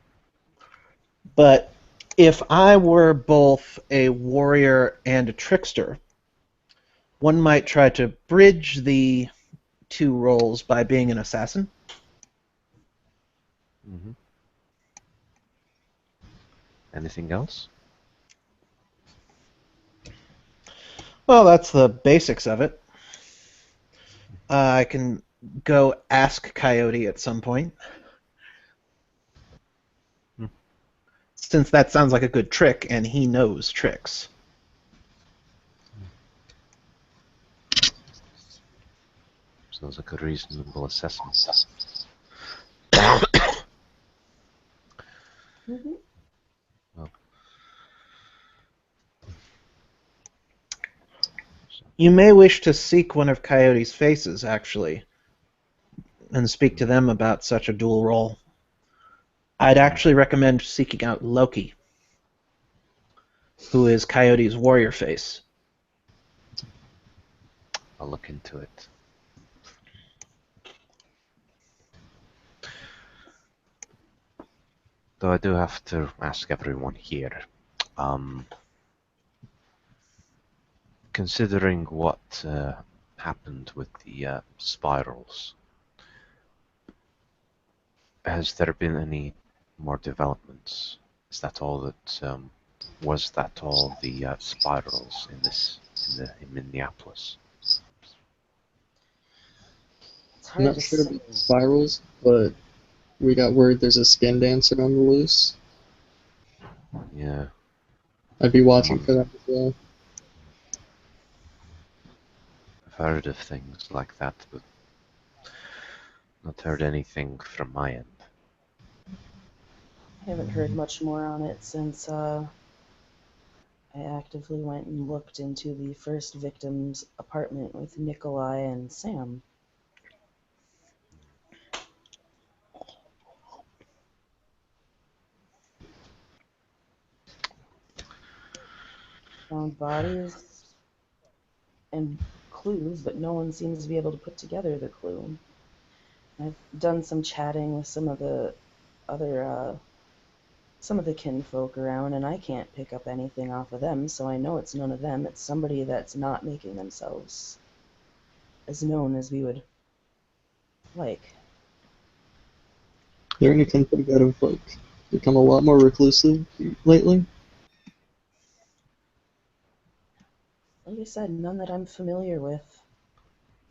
But if I were both a warrior and a trickster, one might try to bridge the 2 roles by being an assassin. Mm-hmm. Anything else? Well, that's the basics of it. I can go ask Coyote at some point. Hmm. Since that sounds like a good trick, and he knows tricks. Sounds like a reasonable assessment. Mm-hmm. Well, You may wish to seek one of Coyote's faces, actually, and speak to them about such a dual role. I'd actually recommend seeking out Loki, who is Coyote's warrior face. I'll look into it. Though I do have to ask everyone here, considering what happened with the spirals, has there been any more developments? Is that all that was that all the spirals in Minneapolis? It's I'm hard not to sure say. about spirals, but we got word there's a skin dancer on the loose. Yeah. I'd be watching for that as well. I've heard of things like that, but not heard anything from my end. I haven't heard much more on it since I actively went and looked into the first victim's apartment with Nikolai and Sam. Found bodies and clues, but no one seems to be able to put together the clue. I've done some chatting with some of the other some of the kinfolk around, and I can't pick up anything off of them, so I know it's none of them. It's somebody that's not making themselves as known as we would like. Is there anything that have like become a lot more reclusive lately? Like I said, none that I'm familiar with.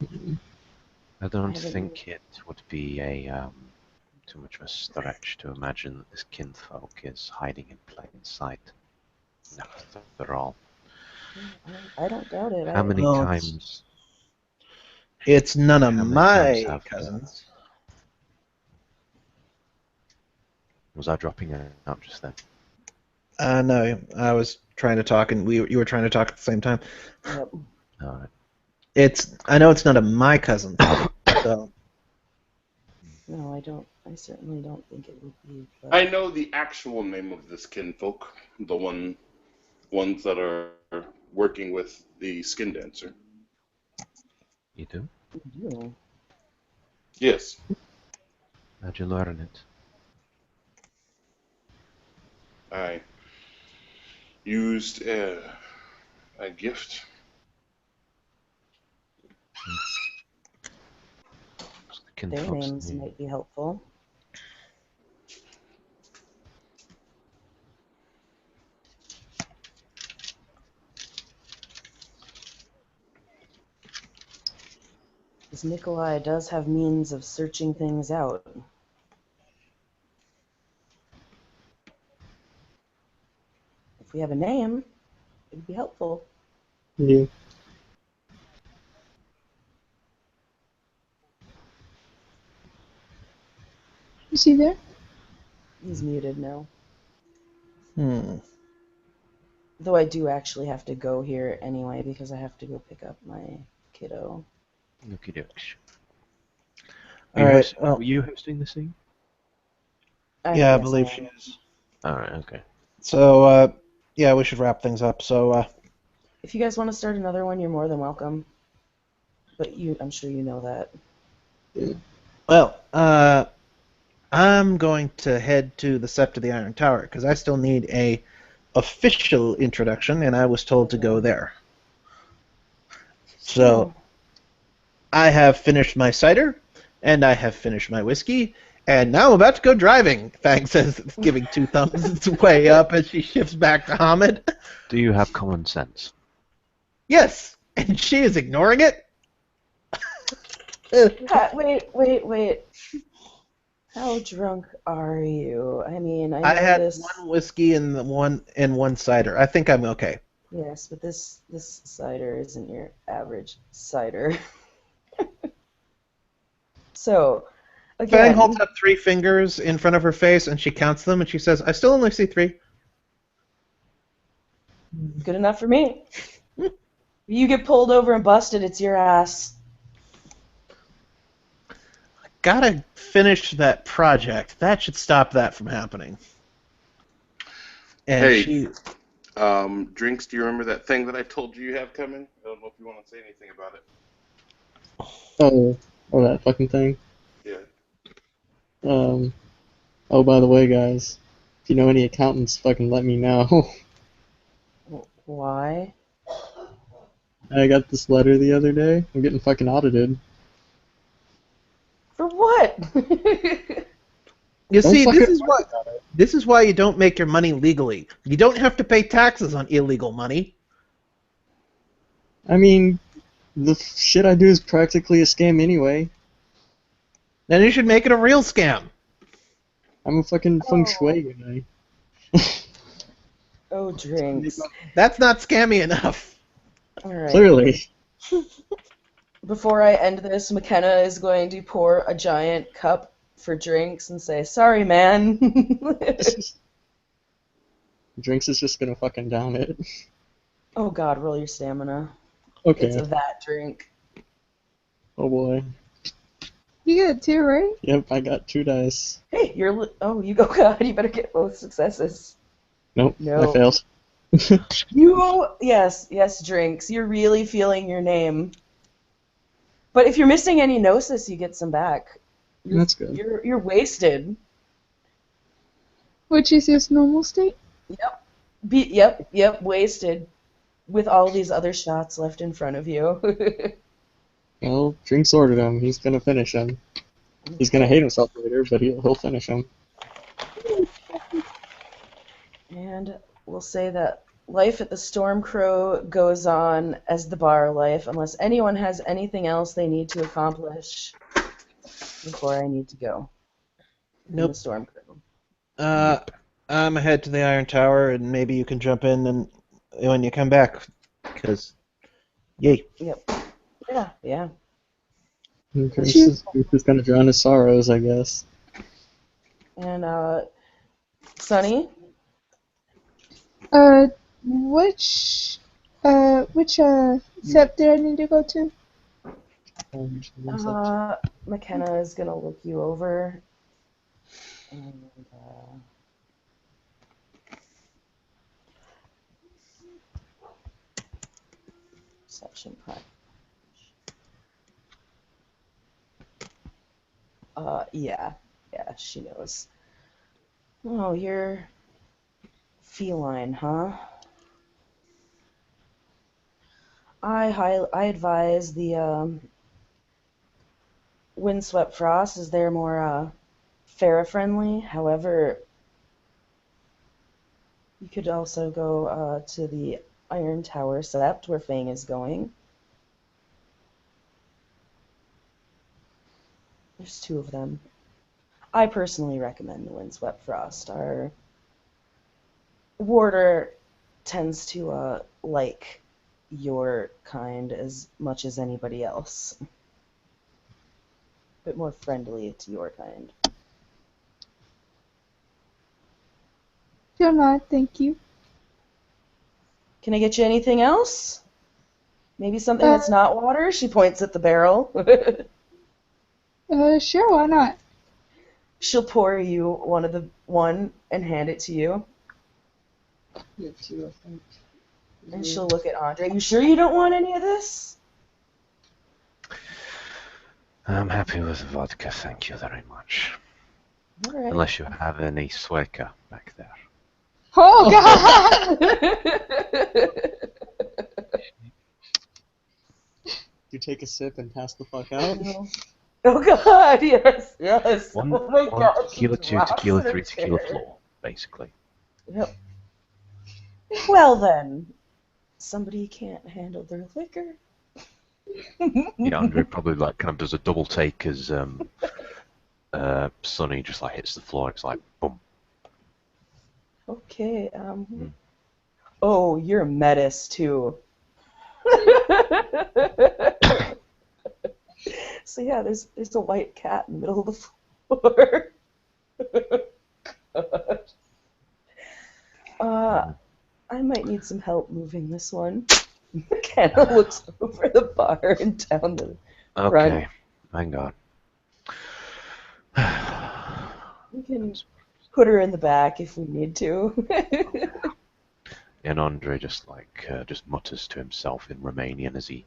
I don't haven't- think it would be a too much of a stretch to imagine that this kinfolk is hiding in plain sight. After all, I don't doubt it. how many Well, times? It's none of How many times my have cousins. Was I dropping out just then? No, I was trying to talk, and you were trying to talk at the same time. Yep. All right. I know it's none of my cousins, so No, I don't. I certainly don't think it would be. But I know the actual name of this kinfolk, the ones that are working with the skin dancer. You do? you do. Yes. How'd you learn it? I used a gift. The Their kinfolk's names name. might be helpful. Because Nikolai does have means of searching things out. If we have a name, it would be helpful. Yeah. Is he there? He's muted now. hmm. Though I do actually have to go here anyway because I have to go pick up my kiddo. Okie dokes. All right. Well, Were you hosting the scene? yeah, I Yes, believe am. she is. Alright, okay. So, yeah, we should wrap things up. So, If you guys want to start another one, you're more than welcome. But I'm sure you know that. well, I'm going to head to the Sept of the Iron Tower because I still need a official introduction, and I was told to go there. So, I have finished my cider, and I have finished my whiskey, and now I'm about to go driving. Fang says, giving two thumbs way up as she shifts back to Hamid. Do you have common sense? Yes, and she is ignoring it. Wait. How drunk are you? I mean, I know I had this. one whiskey and one cider. I think I'm okay. Yes, but this cider isn't your average cider. So, Fang again, holds up 3 fingers in front of her face, and she counts them, and she says, I still only see 3. good enough for me. You get pulled over and busted, it's your ass. Gotta finish that project. That should stop that from happening. And Hey. Drinks, do you remember that thing that I told you have coming? I don't know if you want to say anything about it. Oh, that fucking thing. Yeah. Oh, by the way, guys, if you know any accountants, fucking let me know. Why? I got this letter the other day. I'm getting fucking audited. For what? You Don't see, fucking this is why you don't make your money legally. You don't have to pay taxes on illegal money. I mean, the shit I do is practically a scam anyway. Then you should make it a real scam. I'm a fucking feng shui guy. Oh, drinks. That's not scammy enough. All right. Clearly. Before I end this, McKenna is going to pour a giant cup for drinks and say, "Sorry, man." Drinks is just gonna fucking down it. Oh God, roll your stamina. Okay. It's that drink. Oh boy. You get 2, right? Yep, I got 2 dice. Hey, you go. God, you better get both successes. Nope, No. I failed. Yes, drinks. You're really feeling your name. But if you're missing any gnosis, you get some back. That's good. You're wasted. Which is his normal state? Yep. Yep, wasted. With all these other shots left in front of you. Well, Drinks ordered him. He's gonna finish him. He's gonna hate himself later, but he'll finish him. And we'll say that life at the Storm Crow goes on as the bar life, unless anyone has anything else they need to accomplish before I need to go. Nope. The Storm Crow. I'm ahead to the Iron Tower, and maybe you can jump in and when you come back, because yay. Yep. Yeah. Drinks is gonna drown his sorrows, I guess. And Sunny. Which sept did I need to go to? McKenna is gonna look you over. And perception prime. Yeah, she knows. Oh, you're feline, huh? I advise the Windswept Frost, as they're more Fera friendly. However, you could also go to the Iron Tower Sept, where Fang is going. There's 2 of them. I personally recommend the Windswept Frost. Our warder tends to like your kind as much as anybody else. A bit more friendly to your kind. Do not, thank you. Can I get you anything else? Maybe something that's not water? She points at the barrel. Sure, why not? She'll pour you one and hand it to you. You have 2, I think. And she'll look at Andrei. You sure you don't want any of this? I'm happy with the vodka, thank you very much. All right. Unless you have any Sueca back there. Oh, God! You take a sip and pass the fuck out? Oh, God, yes. One Oh, my God. tequila, 2 tequila, 3 tequila floor, basically. Yep. Well, then. Somebody can't handle their liquor. Yeah, Andrei probably kind of does a double take as Sonny just hits the floor. It's like boom. Okay. Oh, you're a metis too. So yeah, there's a white cat in the middle of the floor. God. I might need some help moving this one. McKenna looks over the bar and down the front. Okay, hang on. We can put her in the back if we need to. And Andrei just mutters to himself in Romanian as he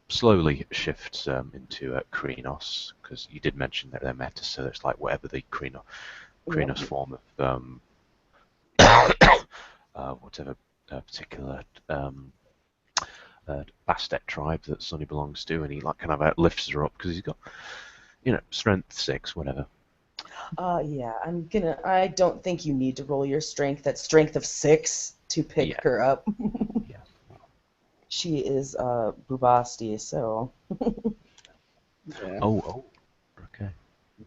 slowly shifts into Krinos, because you did mention that they're meta, so it's like whatever the Krinos form of whatever particular Bastet tribe that Sonny belongs to, and he like kind of lifts her up because he's got, strength 6, whatever. Yeah, I don't think you need to roll your strength. That's strength of 6 to pick her up. Yeah. She is Bubasti, so. Yeah. Oh, okay.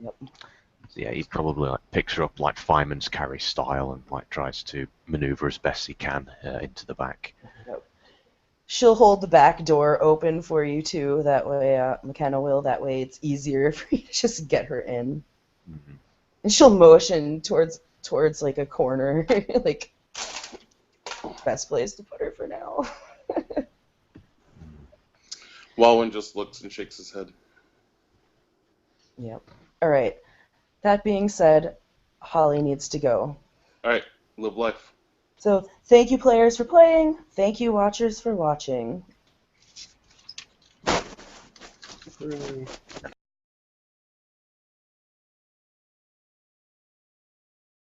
Yep. So yeah, he probably picks her up like fireman's carry style and tries to maneuver as best he can into the back. Yep. She'll hold the back door open for you too. That way, McKenna will. That way, it's easier for you to just get her in. Mm-hmm. And she'll motion towards like a corner, like best place to put her for now. Walwyn just looks and shakes his head. Yep. All right. That being said, Holly needs to go. All right, live life. So thank you, players, for playing. Thank you, watchers, for watching.